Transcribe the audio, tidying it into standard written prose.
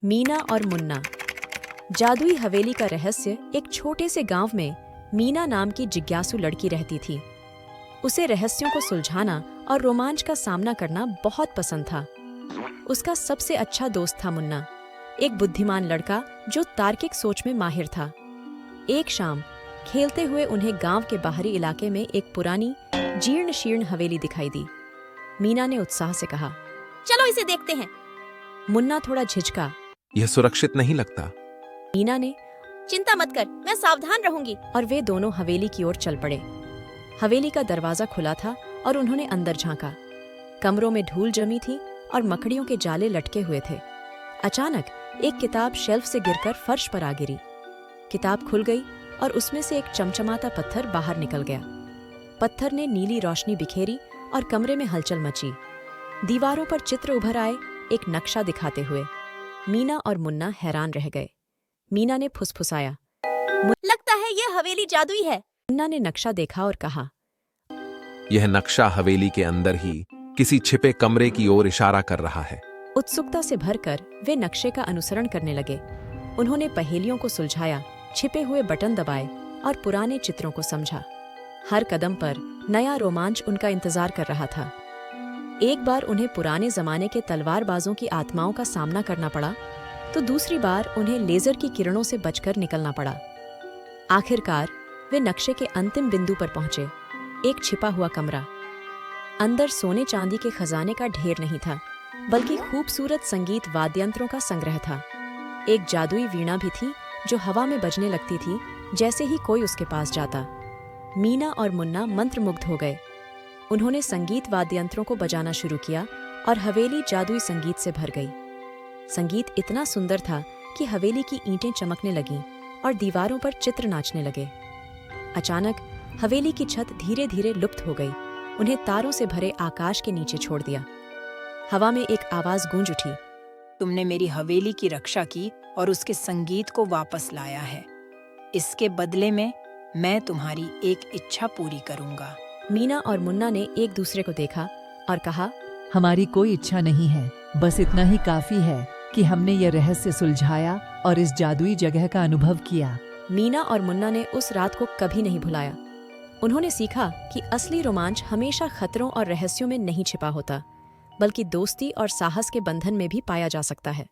मीना और मुन्ना। जादुई हवेली का रहस्य। एक छोटे से गांव में मीना नाम की जिज्ञासु लड़की रहती थी। उसे रहस्यों को सुलझाना और रोमांच का सामना करना बहुत पसंद था। उसका सबसे अच्छा दोस्त था मुन्ना, एक बुद्धिमान लड़का जो तार्किक सोच में माहिर था। एक शाम खेलते हुए उन्हें गांव के बाहरी इलाके में एक पुरानी जीर्ण शीर्ण हवेली दिखाई दी। मीना ने उत्साह से कहा, चलो इसे देखते हैं। मुन्ना थोड़ा झिझका। यह सुरक्षित नहीं लगता। मीना ने, चिंता मत कर, मैं सावधान रहूंगी। और वे दोनों हवेली की ओर चल पड़े। हवेली का दरवाजा खुला था और उन्होंने अंदर झांका। कमरों में धूल जमी थी और मकड़ियों के जाले लटके हुए थे। अचानक एक किताब शेल्फ से गिरकर फर्श पर आ गिरी। किताब खुल गई और उसमें से एक चमचमाता पत्थर बाहर निकल गया। पत्थर ने नीली रोशनी बिखेरी और कमरे में हलचल मची। दीवारों पर चित्र उभर आए, एक नक्शा दिखाते हुए। मीना और मुन्ना हैरान रह गए। मीना ने फुसफुसाया, लगता है यह हवेली जादुई है। मुन्ना ने नक्शा देखा और कहा, यह नक्शा हवेली के अंदर ही किसी छिपे कमरे की ओर इशारा कर रहा है। उत्सुकता से भरकर वे नक्शे का अनुसरण करने लगे। उन्होंने पहेलियों को सुलझाया, छिपे हुए बटन दबाए और पुराने चित्रों को समझा। हर कदम पर नया रोमांच उनका इंतजार कर रहा था। एक बार उन्हें पुराने जमाने के तलवारबाजों की आत्माओं का सामना करना पड़ा, तो दूसरी बार उन्हें लेजर की किरणों से बचकर निकलना पड़ा। आखिरकार वे नक्शे के अंतिम बिंदु पर पहुंचे, एक छिपा हुआ कमरा। अंदर सोने चांदी के खजाने का ढेर नहीं था, बल्कि खूबसूरत संगीत वाद्ययंत्रों का संग्रह था। एक जादुई वीणा भी थी जो हवा में बजने लगती थी जैसे ही कोई उसके पास जाता। मीना और मुन्ना मंत्रमुग्ध हो गए। उन्होंने संगीत वाद्ययंत्रों को बजाना शुरू किया और हवेली जादुई संगीत से भर गई। संगीत इतना सुंदर था कि हवेली की ईंटें चमकने लगीं और दीवारों पर चित्र नाचने लगे। अचानक हवेली की छत धीरे धीरे लुप्त हो गई। उन्हें तारों से भरे आकाश के नीचे छोड़ दिया। हवा में एक आवाज गूंज उठी, तुमने मेरी हवेली की रक्षा की और उसके संगीत को वापस लाया है। इसके बदले में मैं तुम्हारी एक इच्छा पूरी करूंगा। मीना और मुन्ना ने एक दूसरे को देखा और कहा, हमारी कोई इच्छा नहीं है, बस इतना ही काफी है कि हमने यह रहस्य सुलझाया और इस जादुई जगह का अनुभव किया। मीना और मुन्ना ने उस रात को कभी नहीं भुलाया। उन्होंने सीखा कि असली रोमांच हमेशा खतरों और रहस्यों में नहीं छिपा होता, बल्कि दोस्ती और साहस के बंधन में भी पाया जा सकता है।